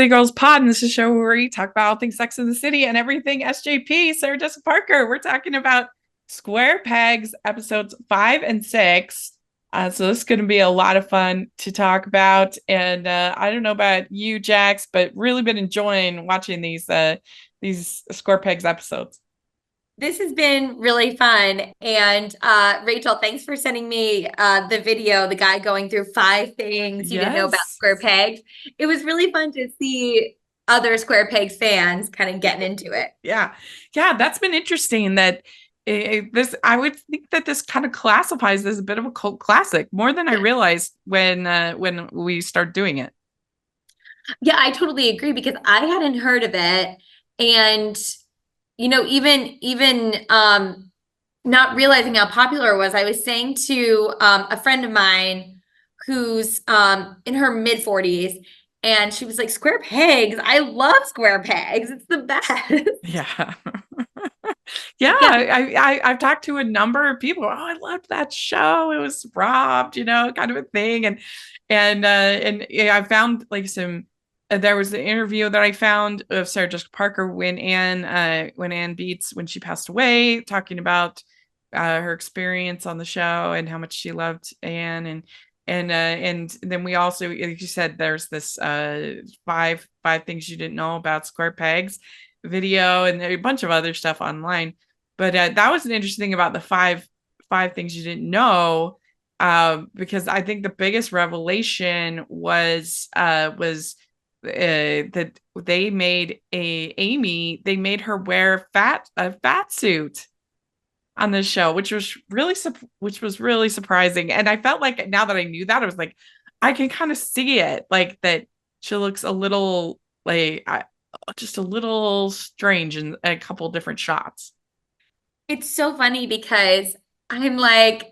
City Girls Pod, and this is a show where we talk about all things Sex in the City and everything SJP. Sarah Jessica Parker. We're talking about Square Pegs episodes 5 and 6. So this is going to be a lot of fun to talk about. And I don't know about you, Jax, but really been enjoying watching these Square Pegs episodes. This has been really fun. And Rachel, thanks for sending me the video, the guy going through 5 things you didn't know about Yes. Square Pegs. It was really fun to see other Square Pegs fans kind of getting into it. Yeah. Yeah, that's been interesting that this I would think that this kind of classifies as a bit of a cult classic more than I Yeah. realized when we start doing it. Yeah, I totally agree because I hadn't heard of it. And even not realizing how popular it was, I was saying to a friend of mine who's in her mid 40s, and she was like, Square Pegs. I love Square Pegs. It's the best. Yeah. Yeah, Yeah. I've talked to a number of people. Oh, I loved that show. It was robbed, kind of a thing. And yeah, I found like some. There was an interview that I found of Sarah Jessica Parker when Ann Beats when she passed away, talking about her experience on the show and how much she loved Anne and then we also, like you said, there's this five things you didn't know about Square Pegs video and a bunch of other stuff online. But that was an interesting thing about the five things you didn't know, because I think the biggest revelation was that they made they made her wear a fat suit on this show, which was really surprising. And I felt like now that I knew that, I was like, I can kind of see it, like that she looks a little just a little strange in a couple different shots. It's so funny because I'm like,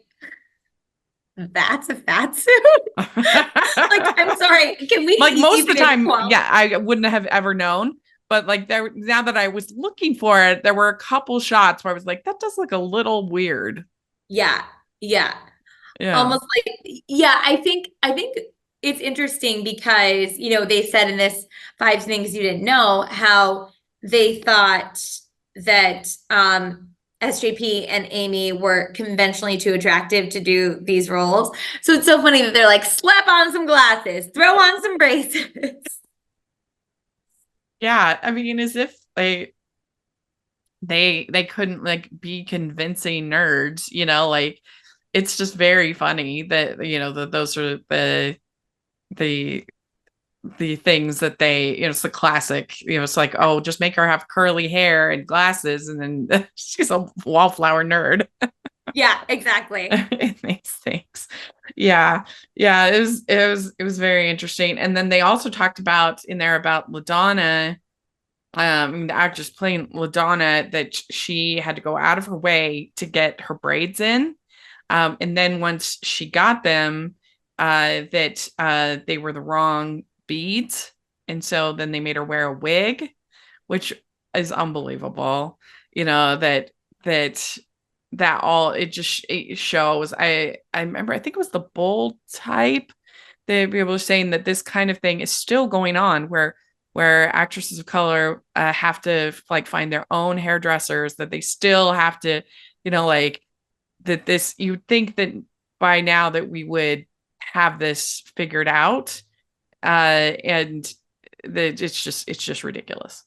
that's a fat suit. Like, I'm sorry. Can we Like most of the even time, qualify? yeah, I wouldn't have ever known. But like there, now that I was looking for it, there were a couple shots where I was like, that does look a little weird. Yeah. Yeah. Yeah. Almost like, yeah, I think it's interesting because, they said in this 5 things you didn't know how they thought that SJP and Amy were conventionally too attractive to do these roles. So it's so funny that they're like, slap on some glasses, throw on some braces. Yeah. I mean, as if they couldn't like be convincing nerds, like it's just very funny that that those are the the things that it's the classic, it's like, oh, just make her have curly hair and glasses and then she's a wallflower nerd. Yeah, exactly. It makes things. Yeah. Yeah, it was very interesting. And then they also talked about in there about LaDonna, the actress playing LaDonna, that she had to go out of her way to get her braids in. And then once she got them, that they were the wrong beads. And so then they made her wear a wig, which is unbelievable. That that all it shows. I remember, I think it was the Bold type. They were saying that this kind of thing is still going on where actresses of color have to like find their own hairdressers, that they still have to, like that this, you'd think that by now that we would have this figured out, and that it's just ridiculous.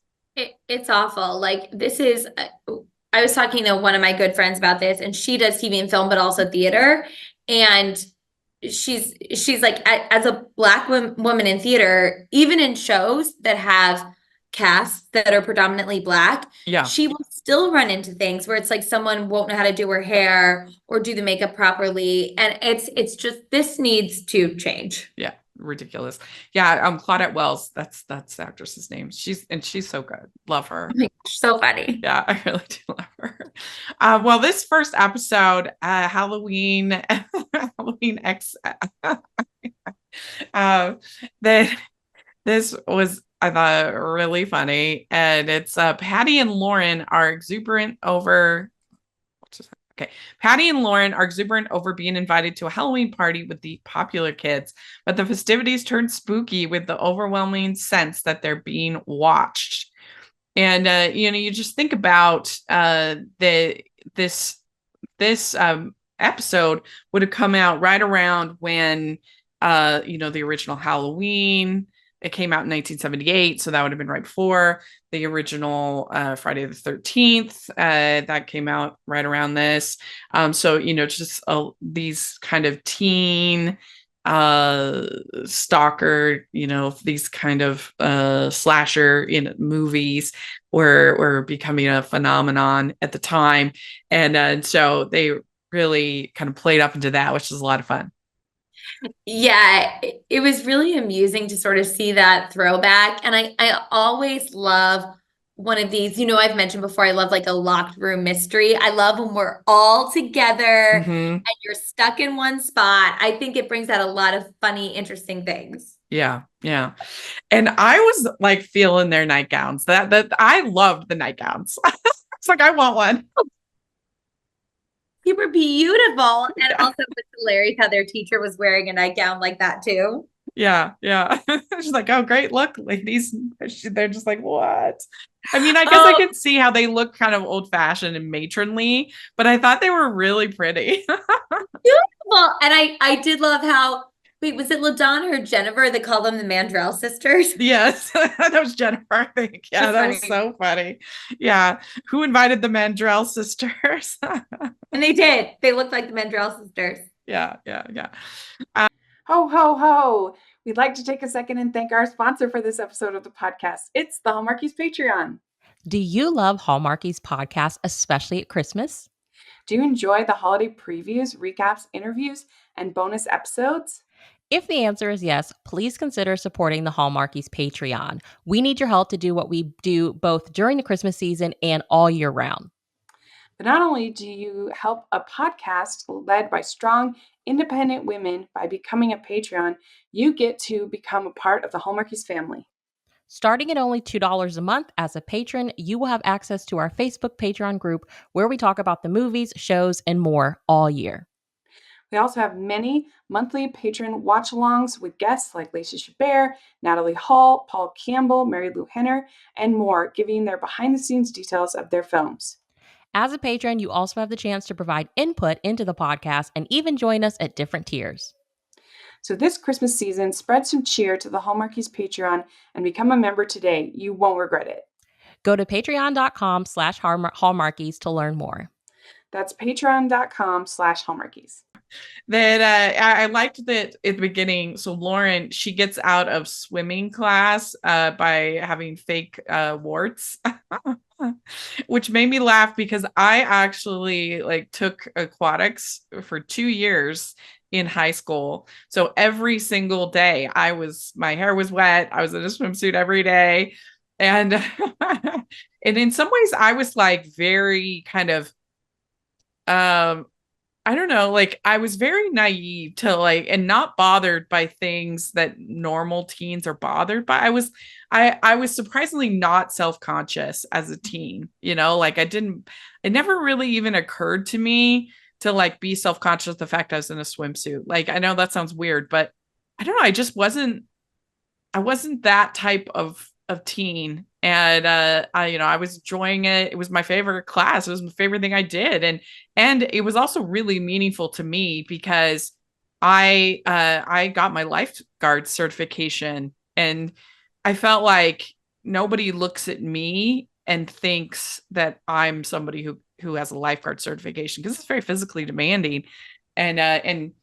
It's awful. Like, this is, I was talking to one of my good friends about this, and she does TV and film, but also theater. And she's like, as a Black woman in theater, even in shows that have casts that are predominantly Black, Yeah. she will still run into things where it's like someone won't know how to do her hair or do the makeup properly. And it's just, this needs to change. Yeah, ridiculous. Yeah, Claudette Wells, that's the actress's name. She's so good. Love her. Oh my gosh, so funny. Yeah, I really do love her. Well, this first episode, Halloween, Halloween X, uh, that this was, I thought, really funny, and it's Patty and Lauren are exuberant over. Okay. Patty and Lauren are exuberant over being invited to a Halloween party with the popular kids, but the festivities turn spooky with the overwhelming sense that they're being watched. And you just think about the this episode would have come out right around when the original Halloween. It came out in 1978, so that would have been right before the original Friday the 13th. That came out right around this. So just these kind of teen stalker, these kind of slasher movies were becoming a phenomenon at the time, and so they really kind of played up into that, which is a lot of fun. Yeah, it was really amusing to sort of see that throwback. And I always love one of these, I've mentioned before, I love like a locked room mystery. I love when we're all together Mm-hmm. and you're stuck in one spot. I think it brings out a lot of funny, interesting things. Yeah, yeah. And I was like feeling their nightgowns. That I loved the nightgowns. It's like I want one. They were beautiful. And Yeah. also, it's hilarious how their teacher was wearing a nightgown like that too. Yeah, yeah. She's like, oh, great, look, ladies. They're just like, what? I mean, I guess I Oh, could see how they look kind of old fashioned and matronly, but I thought they were really pretty. beautiful. And I did love how, wait, was it LaDonna or Jennifer that called them the Mandrell sisters? Yes, that was Jennifer, I think. Yeah, That's that was funny. so funny. Yeah. Who invited the Mandrell sisters? And they did. They looked like the Mandrell sisters. Yeah, yeah, yeah. Ho, ho, ho. We'd like to take a second and thank our sponsor for this episode of the podcast. It's the Hallmarkies Patreon. Do you love Hallmarkies podcast, especially at Christmas? Do you enjoy the holiday previews, recaps, interviews, and bonus episodes? If the answer is yes, please consider supporting the Hallmarkies Patreon. We need your help to do what we do both during the Christmas season and all year round. But not only do you help a podcast led by strong, independent women by becoming a Patreon, you get to become a part of the Hallmarkies family. Starting at only $2 a month as a patron, you will have access to our Facebook Patreon group where we talk about the movies, shows, and more all year. We also have many monthly patron watch-alongs with guests like Lacey Chabert, Natalie Hall, Paul Campbell, Mary Lou Henner, and more, giving their behind-the-scenes details of their films. As a patron, you also have the chance to provide input into the podcast and even join us at different tiers. So this Christmas season, spread some cheer to the Hallmarkies Patreon and become a member today. You won't regret it. Go to patreon.com/hallmarkies to learn more. That's patreon.com/hallmarkies. That I liked that at the beginning. So Lauren, she gets out of swimming class by having fake warts. Which made me laugh because I actually like took aquatics for 2 years in high school. So every single day my hair was wet. I was in a swimsuit every day. And and in some ways I was like very kind of I don't know, like I was very naive to like and not bothered by things that normal teens are bothered by. I was surprisingly not self-conscious as a teen, like it never really even occurred to me to like be self-conscious of the fact I was in a swimsuit. Like I know that sounds weird, but I don't know, I wasn't that type of teen, and I was enjoying it. It was my favorite class. It was my favorite thing I did, and it was also really meaningful to me because I got my lifeguard certification, and I felt like nobody looks at me and thinks that I'm somebody who has a lifeguard certification because it's very physically demanding, and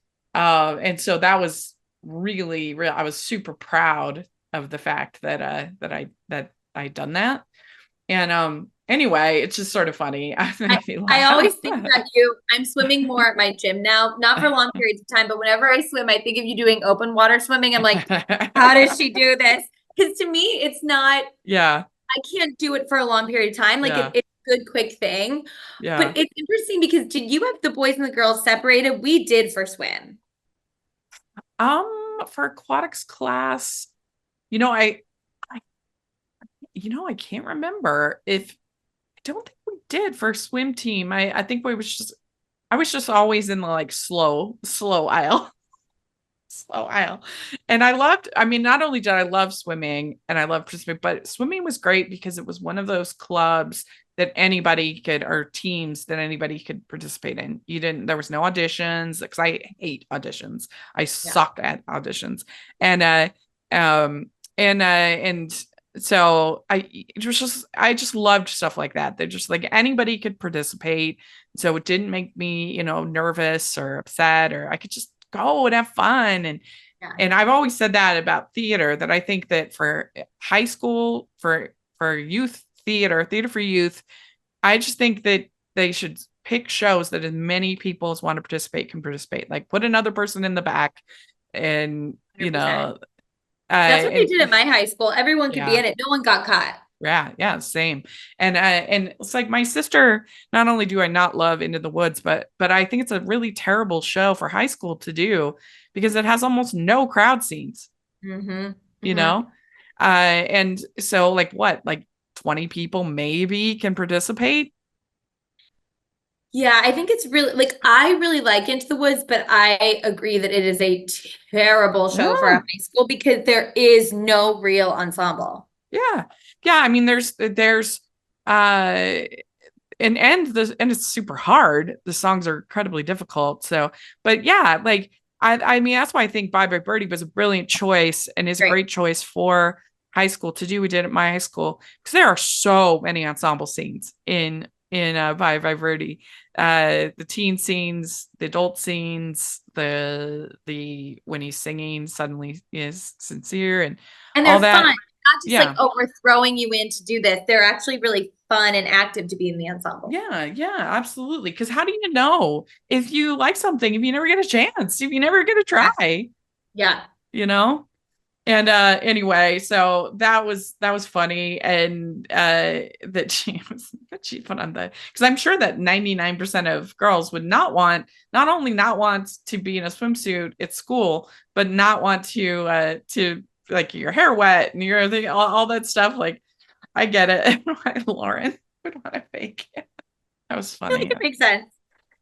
so that was really, really, I was super proud of the fact that I'd done that. And anyway, it's just sort of funny. I always think about you. I'm swimming more at my gym now, not for long periods of time, but whenever I swim, I think of you doing open water swimming. I'm like, how does she do this? Because to me, it's not, Yeah. I can't do it for a long period of time. Like Yeah. it's a good, quick thing. Yeah. But it's interesting because did you have the boys and the girls separated? We did for swim. For aquatics class, you know, I I can't remember if I don't think we did for swim team. I think we was just I was just always in the like slow aisle. Slow aisle. And I loved, I mean, not only did I love swimming and I loved participating, but swimming was great because it was one of those clubs that anybody could, or teams that anybody could participate in. You didn't, there was no auditions because I hate auditions. I Yeah. suck at auditions. And, and so it was just, I just loved stuff like that. They're just like anybody could participate. So it didn't make me, nervous or upset, or I could just go and have fun. Yeah. And I've always said that about theater, that I think that for high school, for youth theater for youth, I just think that they should pick shows that as many people as want to participate can participate. Like put another person in the back, and 100%. That's what they and did at my high school. Everyone could be yeah. in it. No one got caught. Yeah, same. And it's like my sister, not only do I not love Into the Woods, but I think it's a really terrible show for high school to do because it has almost no crowd scenes, Mm-hmm. you Mm-hmm. know? And so like what? Like 20 people maybe can participate? Yeah, I think it's really like I really like Into the Woods, but I agree that it is a terrible show for a Yeah. high school because there is no real ensemble. Yeah. Yeah, I mean there's uh and it's super hard. The songs are incredibly difficult. So, but yeah, like I mean that's why I think Bye Bye Birdie was a brilliant choice and is a Great. great choice for high school to do. We did at my high school because there are so many ensemble scenes in Bye Bye Birdie. The teen scenes, the adult scenes, the when he's singing suddenly is sincere and And all they're fun. that. Not just like, Yeah. oh, we're throwing you in to do this. They're actually really fun and active to be in the ensemble. Yeah, absolutely. Because how do you know if you like something if you never get a chance, if you never get a Yeah. try, Yeah. you know? And anyway, so that was funny. And that she put on the, because I'm sure that 99% of girls would not only not want to be in a swimsuit at school, but not want to like your hair wet and your thing, all that stuff. Like I get it. Lauren would want to fake it. That was I feel like funny. it makes sense.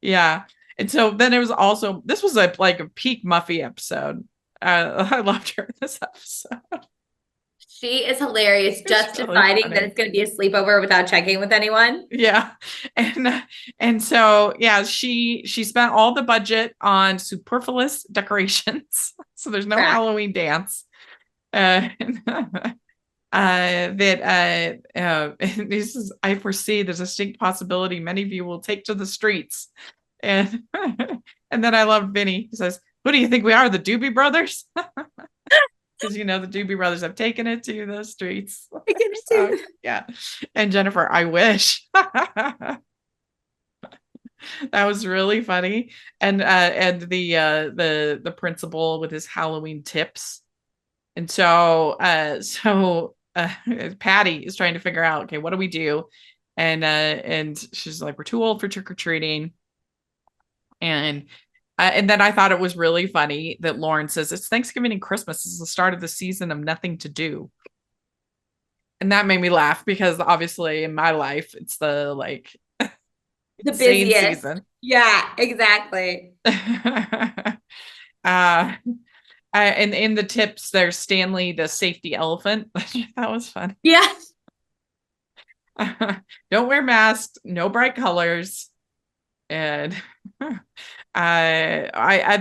Yeah. And so then it was also, this was like a peak Muffy episode. I loved her in this episode. She is hilarious, It's just really deciding that funny. it's going to be a sleepover without checking with anyone. Yeah. And so yeah, she spent all the budget on superfluous decorations. So there's no Correct. Halloween dance. And, that this is, I foresee there's a distinct possibility many of you will take to the streets. And and then I love Vinny. He says, "Who do you think we are, the Doobie Brothers?" Because the Doobie Brothers have taken it to the streets. So, yeah. And Jennifer, I wish. That was really funny. And the principal with his Halloween tips. And so Patty is trying to figure out, okay, what do we do? And she's like, we're too old for trick-or-treating. And then I thought it was really funny that Lauren says it's Thanksgiving and Christmas is the start of the season of nothing to do. And that made me laugh because obviously in my life it's the like The insane busiest. season. Yeah, exactly. And in the tips there's Stanley the safety elephant. That was fun. Yeah. Don't wear masks, no bright colors. And I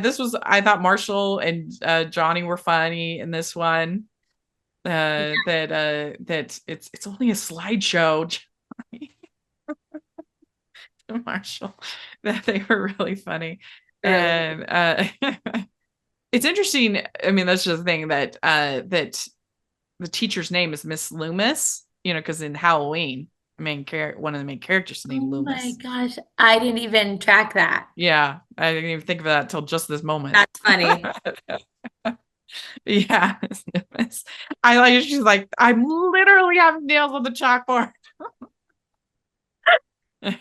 thought Marshall and Johnny were funny in this one. That it's only a slideshow. Marshall, that they were really funny. Really. And it's interesting. I mean, that's just the thing that that the teacher's name is Miss Loomis, because in Halloween, one of the main characters is named Oh Loomis. my gosh, I didn't even track that. Yeah, I didn't even think of that until just this moment. That's funny. Yeah, I like. She's like, I'm literally having nails on the chalkboard. And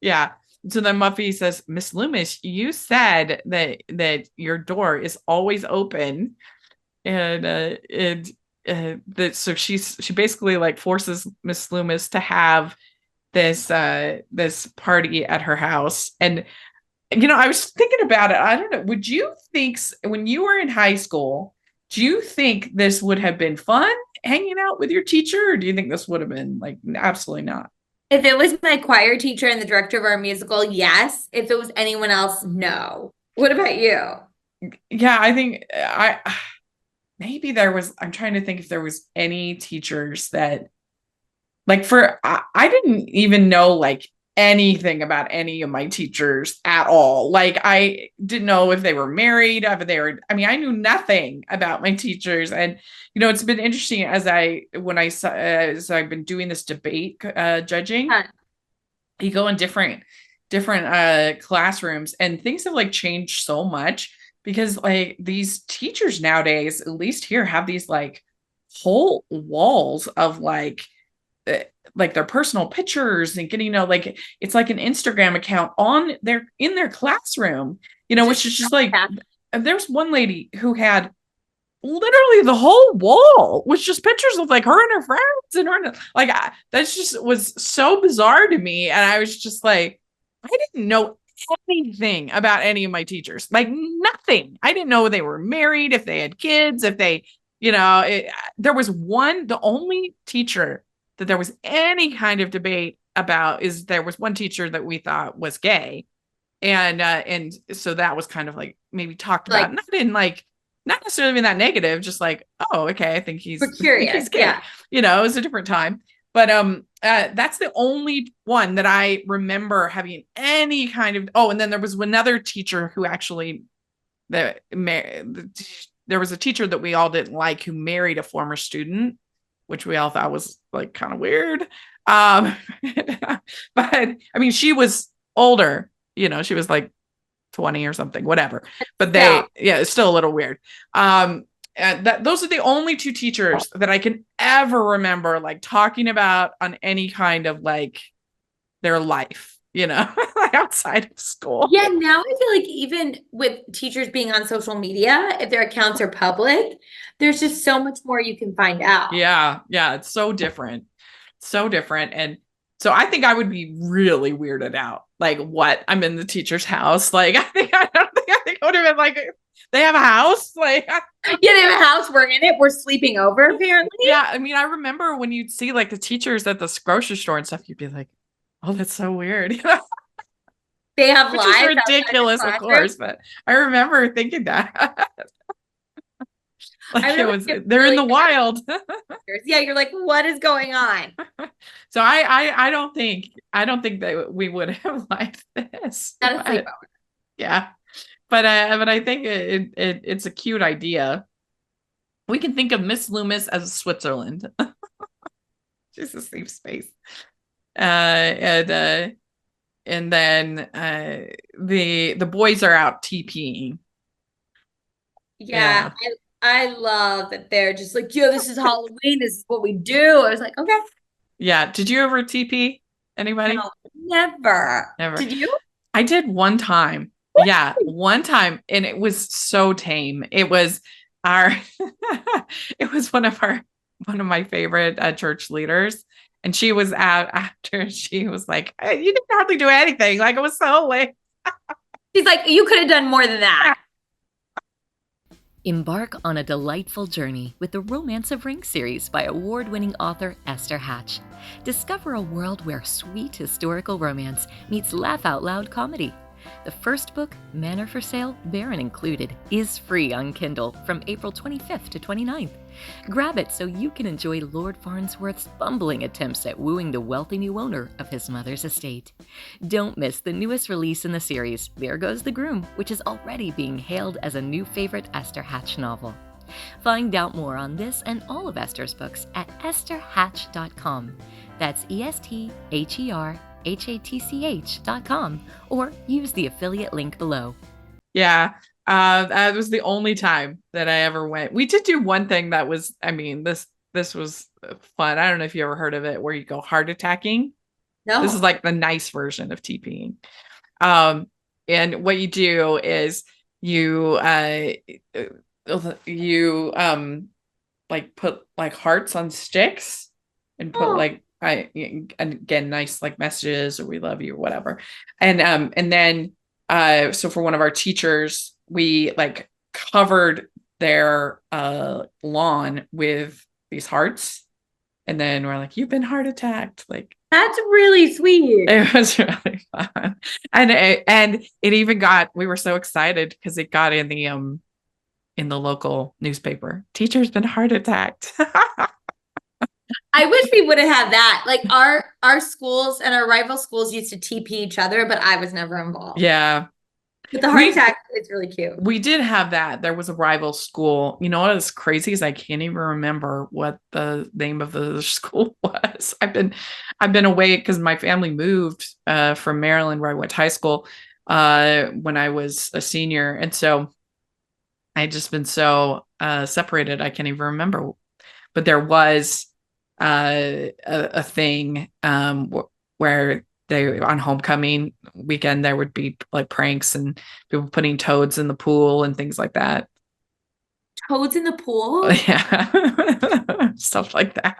yeah. So then Muffy says, Miss Loomis, you said that your door is always open, and that so she basically like forces Miss Loomis to have this party at her house. And I was thinking about it. I don't know. Would you think when you were in high school, do you think this would have been fun hanging out with your teacher, or do you think this would have been like absolutely not? If it was my choir teacher and the director of our musical, yes. If it was anyone else, no. What about you? Yeah, I think I maybe there was, I'm trying to think if there was any teachers that like I didn't even know like anything about any of my teachers at all. Like I didn't know if they were married, if they were, I mean, I knew nothing about my teachers. And, it's been interesting as I've been doing this debate judging, Huh. you go in different classrooms and things have like changed so much because like these teachers nowadays, at least here, have these like whole walls of like their personal pictures and getting, like it's like an Instagram account in their classroom, which is just like, there's one lady who had literally the whole wall was just pictures of like her and her friends and her, like that's just was so bizarre to me. And I was just like, I didn't know anything about any of my teachers, like nothing. I didn't know they were married, if they had kids, if they, there was the only teacher that there was any kind of debate about is there was one teacher that we thought was gay. And so that was kind of like maybe talked about, not necessarily being that negative, just like, oh, okay, I think We're curious. he's gay. Yeah. It was a different time. But that's the only one that I remember having any kind of, and then there was another teacher who actually there was a teacher that we all didn't like who married a former student, which we all thought was like kind of weird. But I mean, she was older, she was like 20 or something, whatever. But it's still a little weird. And those are the only two teachers that I can ever remember like talking about on any kind of like their life, like outside of school. Yeah, now I feel like even with teachers being on social media, if their accounts are public, there's just so much more you can find out. Yeah, it's so different. So different. And so I think I would be really weirded out. Like, what? I'm in the teacher's house. Like, I think I would have been like, they have a house. Like, yeah, they have a house. We're in it. We're sleeping over, apparently. Yeah, I mean, I remember when you'd see like the teachers at the grocery store and stuff, you'd be like, oh, that's so weird. They have Which lives. is ridiculous, of course, but I remember thinking that. Like they're in the wild. Yeah, you're like, what is going on? So I don't think that we would have liked this. Not a sleepover. Yeah. But I think it's a cute idea. We can think of Miss Loomis as Switzerland. She's a safe space. And then the boys are out TPing. Yeah. I love that they're just like, yo, this is Halloween. This is what we do. I was like, okay. Yeah. Did you ever TP? Anybody? No, never. Never. Did you? I did one time. Yeah, one time, and it was so tame. It was it was one of my favorite church leaders, and she was out after. She was like, hey, "You didn't hardly do anything. Like it was so late." She's like, "You could have done more than that." Embark on a delightful journey with the Romance of Rings series by award-winning author Esther Hatch. Discover a world where sweet historical romance meets laugh-out-loud comedy. The first book, Manor for Sale, Baron Included, is free on Kindle from April 25th to 29th. Grab it so you can enjoy Lord Farnsworth's bumbling attempts at wooing the wealthy new owner of his mother's estate. Don't miss the newest release in the series, There Goes the Groom, which is already being hailed as a new favorite Esther Hatch novel. Find out more on this and all of Esther's books at estherhatch.com. That's ESTHERHATCH.com, or use the affiliate link below. Yeah, that was the only time that I ever went. We did do one thing that was, I mean, this was fun. I don't know if you ever heard of it, where you go heart attacking. No. This is like the nice version of TPing. And what you do is you like put like hearts on sticks and put like I and again, nice like messages or we love you or whatever. And then so for one of our teachers, we like covered their lawn with these hearts. And then we're like, you've been heart attacked. Like That's really sweet. it was really fun. And it even got, we were so excited because it got in the local newspaper. Teacher's been heart attacked. I wish we would have had that. Like our schools and our rival schools used to TP each other, but I was never involved. Yeah. But the heart attack is really cute. We did have that. There was a rival school. You know what is crazy is I can't even remember what the name of the school was. I've been away because my family moved from Maryland where I went to high school when I was a senior. And so I just been so separated I can't even remember. But there was a thing where they on homecoming weekend there would be like pranks and people putting toads in the pool and things like that. Toads in the pool? Yeah. Stuff like that.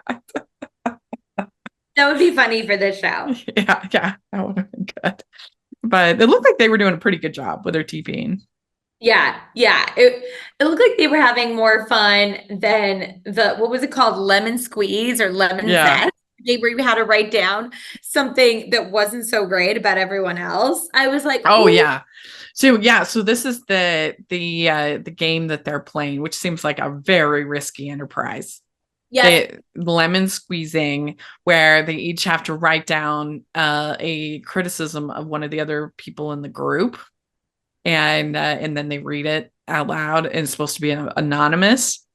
That would be funny for this show. Yeah, that would have been good. But it looked like they were doing a pretty good job with their TPing. Yeah, yeah. It looked like they were having more fun than the what was it called? Lemon squeeze or lemon Yeah. zest. They where you had to write down something that wasn't so great about everyone else. I was like, Oh ooh, yeah. So this is the game that they're playing, which seems like a very risky enterprise. yes, They lemon squeezing where they each have to write down a criticism of one of the other people in the group and then they read it out loud and it's supposed to be anonymous.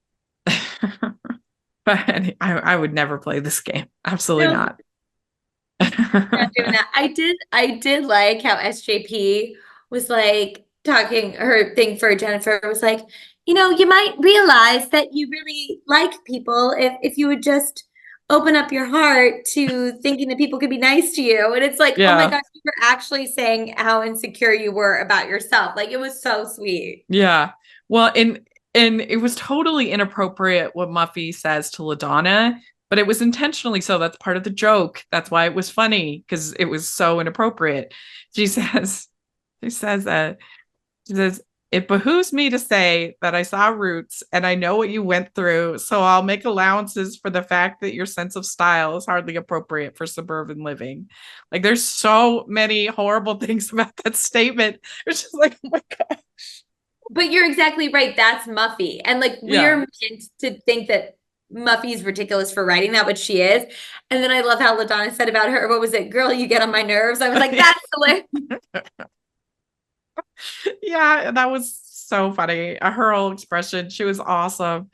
But I would never play this game. Absolutely no, not. not doing that. I did like how SJP was like talking her thing for Jennifer was like, you might realize that you really like people if you would just open up your heart to thinking that people could be nice to you. And it's like, oh my Yeah. gosh, you were actually saying how insecure you were about yourself. Like it was so sweet. Yeah. Well, and it was totally inappropriate what Muffy says to LaDonna, but it was intentionally so. That's part of the joke. That's why it was funny because it was so inappropriate. She says, she says that she says, it behooves me to say that I saw Roots and I know what you went through, so I'll make allowances for the fact that your sense of style is hardly appropriate for suburban living. Like there's so many horrible things about that statement. It's just like, oh my God. But you're exactly right. That's Muffy. And like we're Yeah. meant to think that Muffy's ridiculous for writing that, but she is. And then I love how LaDonna said about her, what was it? Girl, you get on my nerves. I was like, that's hilarious. Yeah, that was so funny. Her whole expression, she was awesome.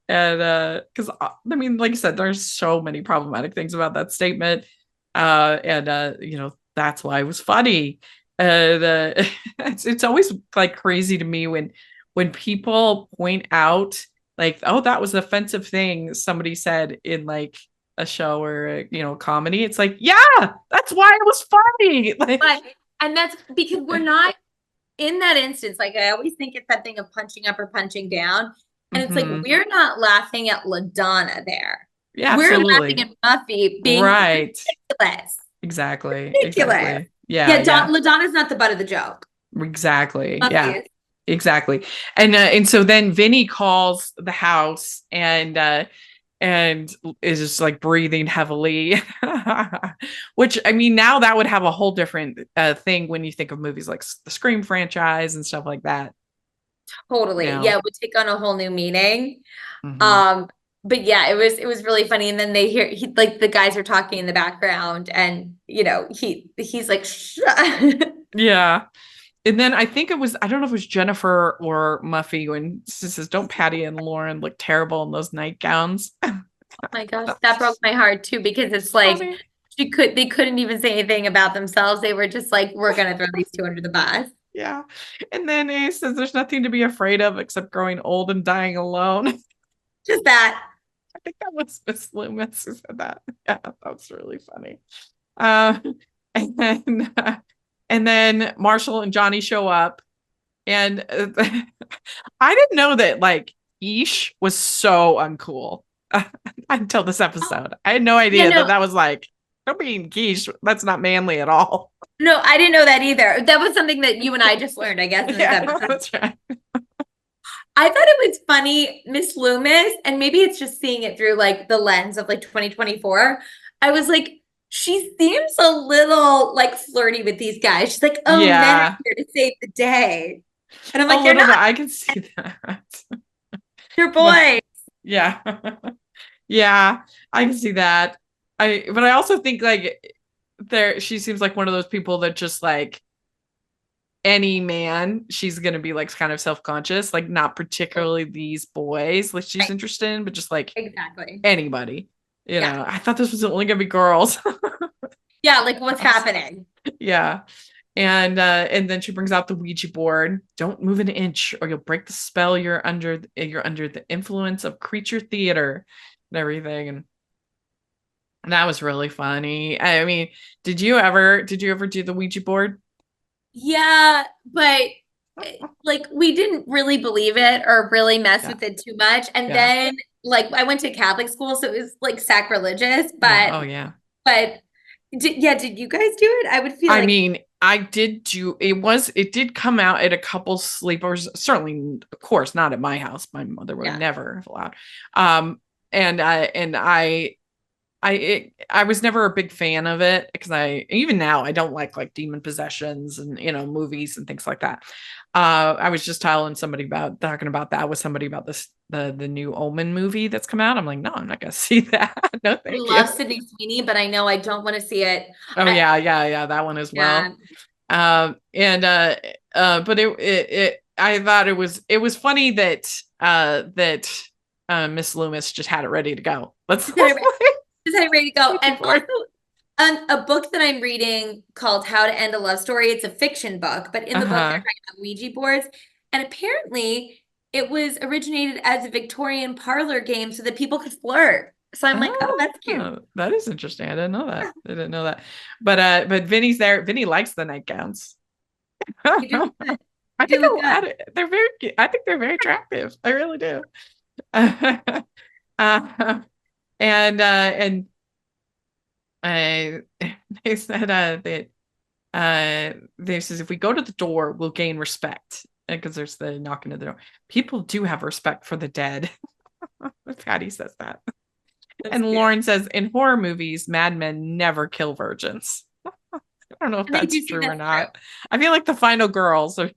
And because I mean, like I said, there's so many problematic things about that statement. And that's why it was funny. And it's always like crazy to me when people point out like, oh, that was an offensive thing somebody said in like a show or comedy. It's like, yeah, that's why it was funny. Like, And that's because we're not in that instance. Like I always think it's that thing of punching up or punching down. And it's like, mhm. we're not laughing at LaDonna there. Yeah, We're absolutely. laughing at Muffy being Right. ridiculous. Exactly. Ridiculous. Exactly. Yeah, Yeah, yeah. LaDonna's not the butt of the joke. Exactly. Muffy Yeah. is. Exactly. And so then Vinny calls the house and is just like breathing heavily. Which I mean now that would have a whole different thing when you think of movies like the Scream franchise and stuff like that. Totally. Yeah, it would take on a whole new meaning. Mhm. But yeah, it was really funny. And then they hear like the guys are talking in the background and he's like shh. Yeah. And then I think I don't know if it was Jennifer or Muffy when she says, don't Patty and Lauren look terrible in those nightgowns. Oh my gosh, that broke my heart too, because it's like Funny. they couldn't even say anything about themselves. They were just like, we're gonna throw these two under the bus. Yeah. And then he says there's nothing to be afraid of except growing old and dying alone. Just that. I think that was Miss Loomis who said that. Yeah, that was really funny. Uh, and then and then Marshall and Johnny show up, and I didn't know that like Ish was so uncool. until this episode. I had no Yeah, idea no, that was like, don't be eating quiche. That's not manly at all. no, I didn't know that either. That was something that you and I just learned, I guess, in this Yeah, episode. that's right. I thought it was funny, Miss Loomis, and maybe it's just seeing it through like the lens of like 2024. I was like, she seems a little like flirty with these guys. She's like, oh, men are Yeah, here to save the day. And I'm a like, they're little bit. not, I can see that. they're But boys. yeah, yeah, I can see that. But I also think like she seems like one of those people that just like any man, she's gonna be like kind of self-conscious, like not particularly these boys like she's Right. interested in, but just like Exactly. anybody. Yeah. I thought this was only gonna be girls. Yeah, like what's happening? Yeah. And then she brings out the Ouija board. Don't move an inch or you'll break the spell. You're under the influence of creature theater and everything. And that was really funny. I mean, did you ever do the Ouija board? Yeah, but like we didn't really believe it or really mess Yeah. with it too much. And Yeah. then like I went to Catholic school, so it was like sacrilegious, Yeah. Oh yeah. but did you guys do it? I would feel I like mean, I did do it did come out at a couple sleepovers, certainly, of course, not at my house. My mother would yeah. never have allowed. And I was never a big fan of it because even now I don't like demon possessions and movies and things like that. I was just talking about that with somebody about the new Omen movie that's come out. I'm like, no, I'm not gonna see that. No, I thank you. love Sydney Sweeney, but I know I don't want to see it. Oh yeah, that one as well. Yeah. But I thought it was funny that Miss Loomis just had it ready to go. Let's Just had it ready to go. And board. also a book that I'm reading called How to End a Love Story. It's a fiction book, but in the book they're talking about Ouija boards. And apparently it was originated as a Victorian parlor game so that people could flirt. So I'm like, oh, that's cute. That is interesting. I didn't know that. But Vinny's there. Vinny likes the nightgowns. You do good. I You think look good. they're very I think they're very attractive. I really do. uh, and they said that they says if we go to the door, we'll gain respect because there's the knocking at the door. People do have respect for the dead. Patty says that. That's And cute. Lauren says in horror movies, madmen never kill virgins. I don't know if And I that's do think true or that's not. I feel like the final girls are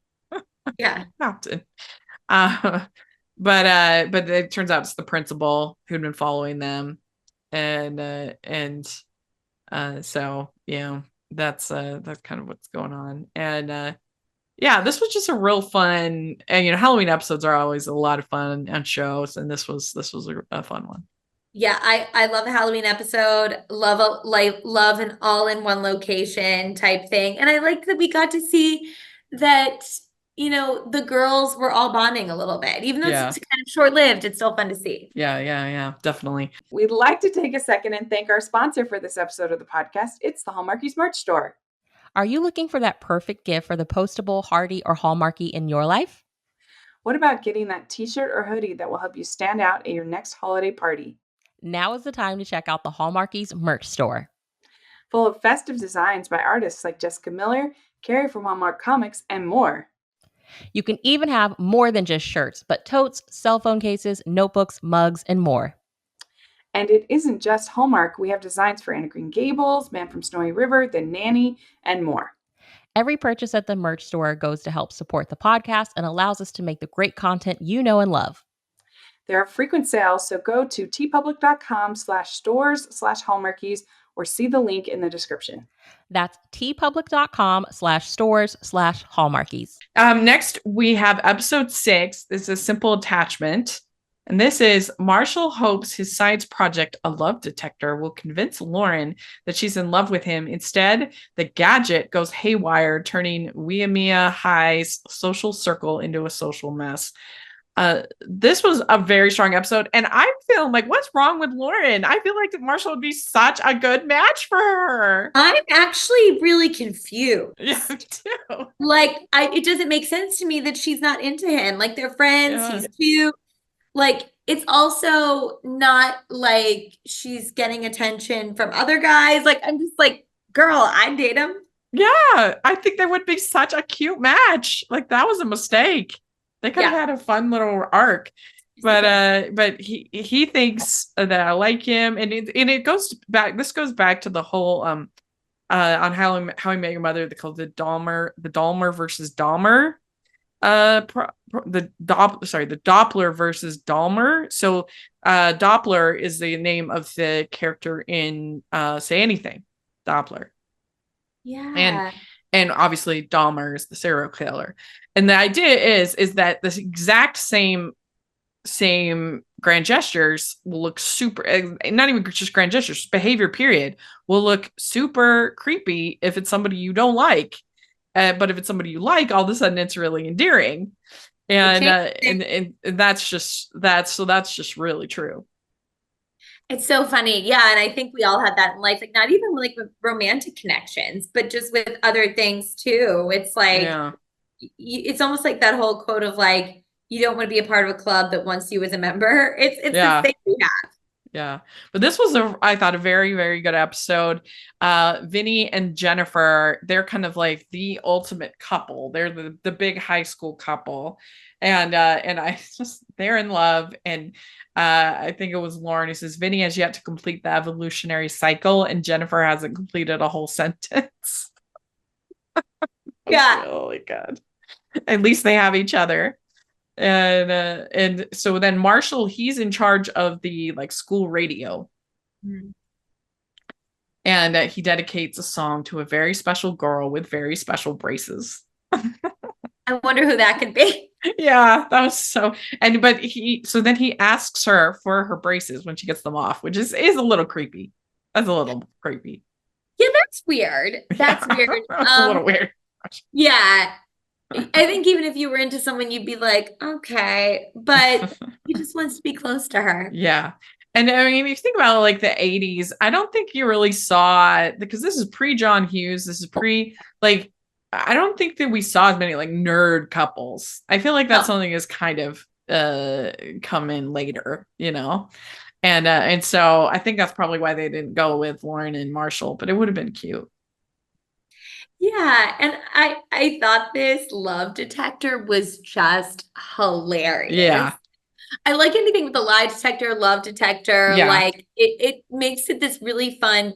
Yeah. often. But it turns out it's the principal who'd been following them. So that's kind of what's going on. And yeah, this was just a real fun, and Halloween episodes are always a lot of fun on shows, and this was a fun one. Yeah, I love a Halloween episode. Love an all in one location type thing. And I liked that we got to see that, the girls were all bonding a little bit. Even though Yeah. it's kind of short-lived, it's still fun to see. Yeah, definitely. We'd like to take a second and thank our sponsor for this episode of the podcast. It's the Hallmarkies merch store. Are you looking for that perfect gift for the postable, hardy, or Hallmarky in your life? What about getting that t-shirt or hoodie that will help you stand out at your next holiday party? Now is the time to check out the Hallmarkies merch store. Full of festive designs by artists like Jessica Miller, Carrie from Hallmark Comics, and more. You can even have more than just shirts, but totes, cell phone cases, notebooks, mugs, and more. And it isn't just Hallmark. We have designs for Anna Green Gables, Man from Snowy River, The Nanny, and more. Every purchase at the merch store goes to help support the podcast and allows us to make the great content you know and love. There are frequent sales, so go to tpublic.com/stores/Hallmarkies or see the link in the description. That's tpublic.com/stores/Hallmarkies. Next, we have episode 6. This is a simple attachment. And this is Marshall hopes his science project, a love detector, will convince Lauren that she's in love with him. Instead, the gadget goes haywire, turning Wiamia High's social circle into a social mess. This was a very strong episode, and I'm feeling like, what's wrong with Lauren? I feel like Marshall would be such a good match for her. I'm actually really confused. Yeah, me too. Like, it doesn't make sense to me that she's not into him. Like, they're friends. Yeah. He's cute. Like, it's also not like she's getting attention from other guys. Like, I'm just like, girl, I'd date him. Yeah, I think they would be such a cute match. Like that was a mistake. They could have had a fun little arc. But he thinks that I like him, and it goes back. This goes back to the whole on how I Met Your Mother. They call it the Dahmer versus Dahmer. The Doppler versus Dahmer. So Doppler is the name of the character in Say Anything, Doppler. Yeah. And obviously Dahmer is the serial killer. And the idea is that the exact same grand gestures will look super, not even just grand gestures, behavior period will look super creepy if it's somebody you don't like. But if it's somebody you like, all of a sudden it's really endearing. And that's just really true. It's so funny. Yeah. And I think we all have that in life, like not even like with romantic connections, but just with other things too. It's like, it's almost like that whole quote of like, you don't want to be a part of a club that wants you as a member. It's the thing we have. Yeah. But this was I thought a very, very good episode. Vinny and Jennifer, they're kind of like the ultimate couple. They're the big high school couple. And they're in love. And I think it was Lauren who says Vinny has yet to complete the evolutionary cycle and Jennifer hasn't completed a whole sentence. Yeah. Really good. At least they have each other. And so then Marshall, he's in charge of the like school radio. Mm-hmm. And he dedicates a song to a very special girl with very special braces. I wonder who that could be. Yeah, that was so. But then he asks her for her braces when she gets them off, which is a little creepy. That's a little creepy. Yeah, that's weird. That's weird. That's a little weird. Yeah. I think even if you were into someone, you'd be like, okay, but he just wants to be close to her. Yeah. And I mean, if you think about like the 80s, I don't think you really saw it because this is pre-John Hughes. This is like, I don't think that we saw as many like nerd couples. I feel like that's something that's kind of come in later, you know? And so I think that's probably why they didn't go with Lauren and Marshall, but it would have been cute. Yeah, and I thought this love detector was just hilarious. Yeah. I like anything with the lie detector, love detector. Yeah. Like it makes it this really fun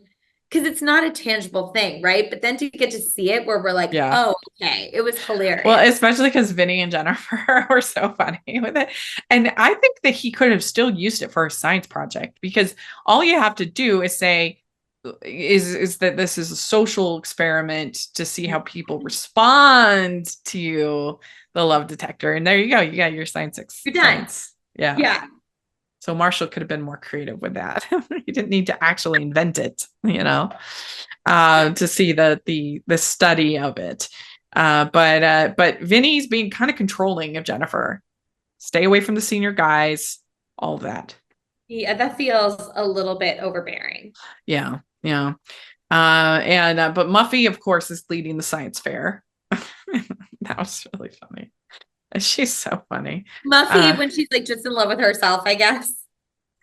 because it's not a tangible thing, right? But then to get to see it where we're like, oh, okay. It was hilarious. Well, especially because Vinny and Jennifer were so funny with it. And I think that he could have still used it for a science project because all you have to do is say, is that this is a social experiment to see how people respond to the love detector. And there you go. You got your science. You're done. Yeah. Yeah. So Marshall could have been more creative with that. He didn't need to actually invent it, you know, to see the study of it. But Vinny's being kind of controlling of Jennifer. Stay away from the senior guys, all of that. Yeah, that feels a little bit overbearing. Yeah. Yeah. But Muffy, of course, is leading the science fair. That was really funny. She's so funny. Muffy, when she's like just in love with herself, I guess.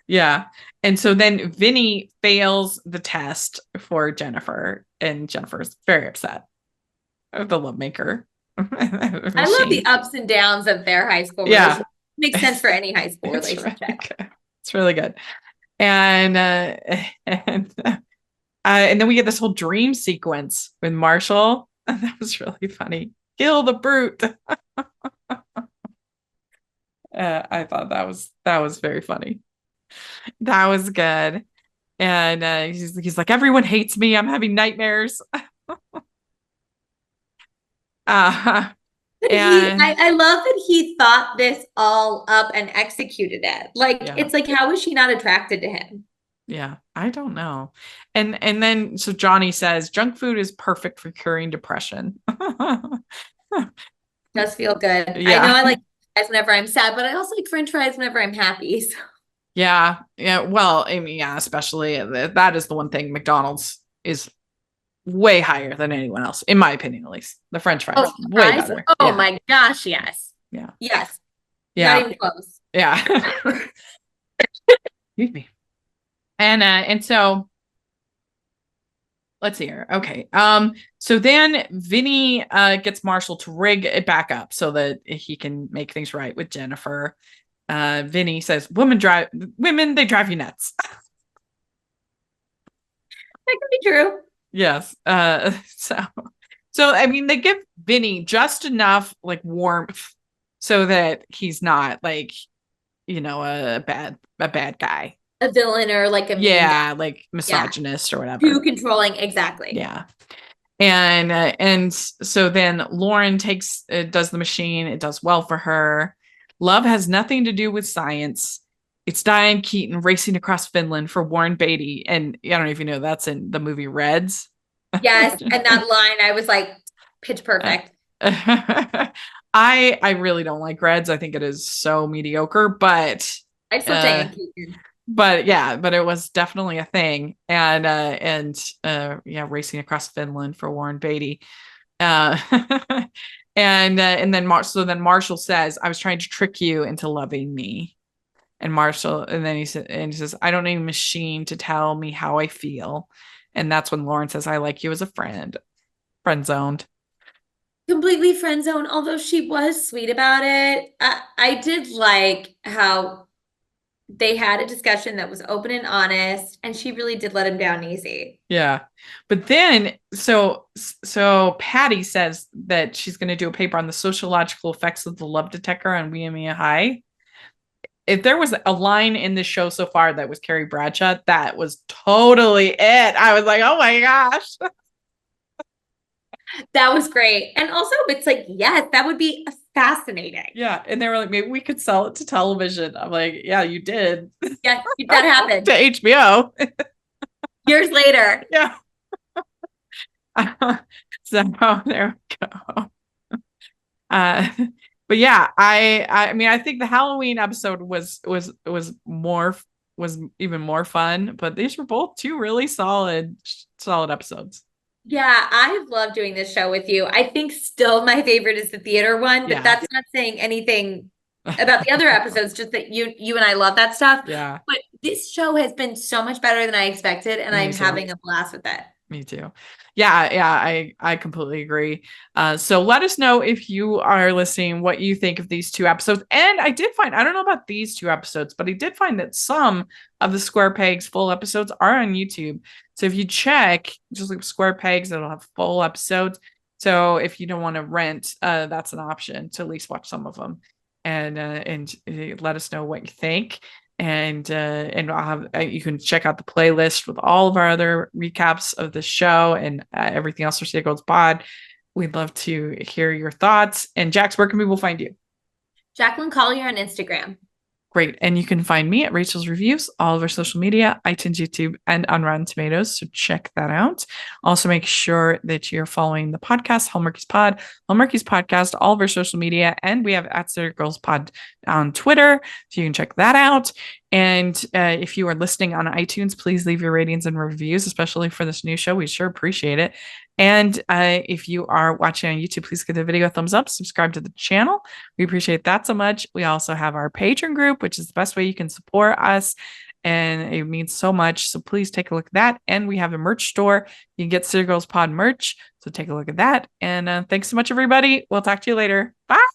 Yeah. And so then Vinny fails the test for Jennifer, and Jennifer's very upset. The love maker. I love the ups and downs of their high school relationship. Makes sense for any high school relationship. It's really good. And then we get this whole dream sequence with Marshall. That was really funny. Kill the brute. I thought that was very funny. That was good. And he's like, everyone hates me. I'm having nightmares. I love that he thought this all up and executed it. Like, it's like, how is she not attracted to him? Yeah, I don't know. And then so Johnny says junk food is perfect for curing depression. Does feel good. Yeah. I know I like fries whenever I'm sad, but I also like French fries whenever I'm happy. So. Yeah. Well, I mean, especially that is the one thing McDonald's is way higher than anyone else, in my opinion, at least. The French fries, way better. Oh my gosh, yes. Yeah. Yes. Yeah. Not even close. Yeah. Excuse me. And so let's see here. Okay. So then Vinny gets Marshall to rig it back up so that he can make things right with Jennifer. Vinny says, women, they drive you nuts. That could be true. Yes. So I mean, they give Vinny just enough like warmth so that he's not like, a bad guy. A villain or like a mean guy. Yeah, like misogynist or whatever. Too controlling. Exactly. Yeah. And so then Lauren does the machine. It does well for her. Love has nothing to do with science. It's Diane Keaton racing across Finland for Warren Beatty. And I don't know if you know, that's in the movie Reds. Yes. And that line, I was like, pitch perfect. I really don't like Reds. I think it is so mediocre, but I still Diane Keaton. But it was definitely a thing. And racing across Finland for Warren Beatty. And then Marshall says, I was trying to trick you into loving me. And then he says, I don't need a machine to tell me how I feel. And that's when Lauren says, I like you as a friend. Friend zoned. Completely friend zone, although she was sweet about it. I did like how they had a discussion that was open and honest, and she really did let him down easy. Yeah. But then, so Patty says that she's going to do a paper on the sociological effects of the love detector on Williamia High. If there was a line in this show so far that was Carrie Bradshaw, that was totally it. I was like, oh my gosh. That was great. And also, it's like, yes, that would be fascinating. Yeah. And they were like, maybe we could sell it to television. I'm like, yeah, you did. Yeah, that happened. To HBO. Years later. Yeah. So there we go. But yeah, I mean, I think the Halloween episode was even more fun, but these were both two really solid episodes. Yeah, I've loved doing this show with you. I think still my favorite is the theater one, but that's not saying anything about the other episodes, just that you and I love that stuff. Yeah. But this show has been so much better than I expected, and I'm having a blast with it. Me too. Yeah, I completely agree. So let us know if you are listening, what you think of these two episodes. And I don't know about these two episodes, but I did find that some of the Square Pegs full episodes are on YouTube. So if you check, just like Square Pegs, it'll have full episodes. So if you don't want to rent, that's an option to at least watch some of them, and let us know what you think. And I'll have you can check out the playlist with all of our other recaps of the show and everything else for City Girls Pod. We'd love to hear your thoughts. And Jax, where can people find you? Jacqueline Collier on Instagram. Great. And you can find me at Rachel's Reviews, all of our social media, iTunes, YouTube, and on Rotten Tomatoes. So check that out. Also, make sure that you're following the podcast, Hallmarkies Pod, Hallmarkies Podcast, all of our social media. And we have at City Girls Pod on Twitter. So you can check that out. And if you are listening on iTunes, please leave your ratings and reviews, especially for this new show. We sure appreciate it. And if you are watching on YouTube, please give the video a thumbs up, subscribe to the channel. We appreciate that so much. We also have our Patreon group, which is the best way you can support us. And it means so much. So please take a look at that. And we have a merch store. You can get City Girls Pod merch. So take a look at that. And thanks so much, everybody. We'll talk to you later. Bye.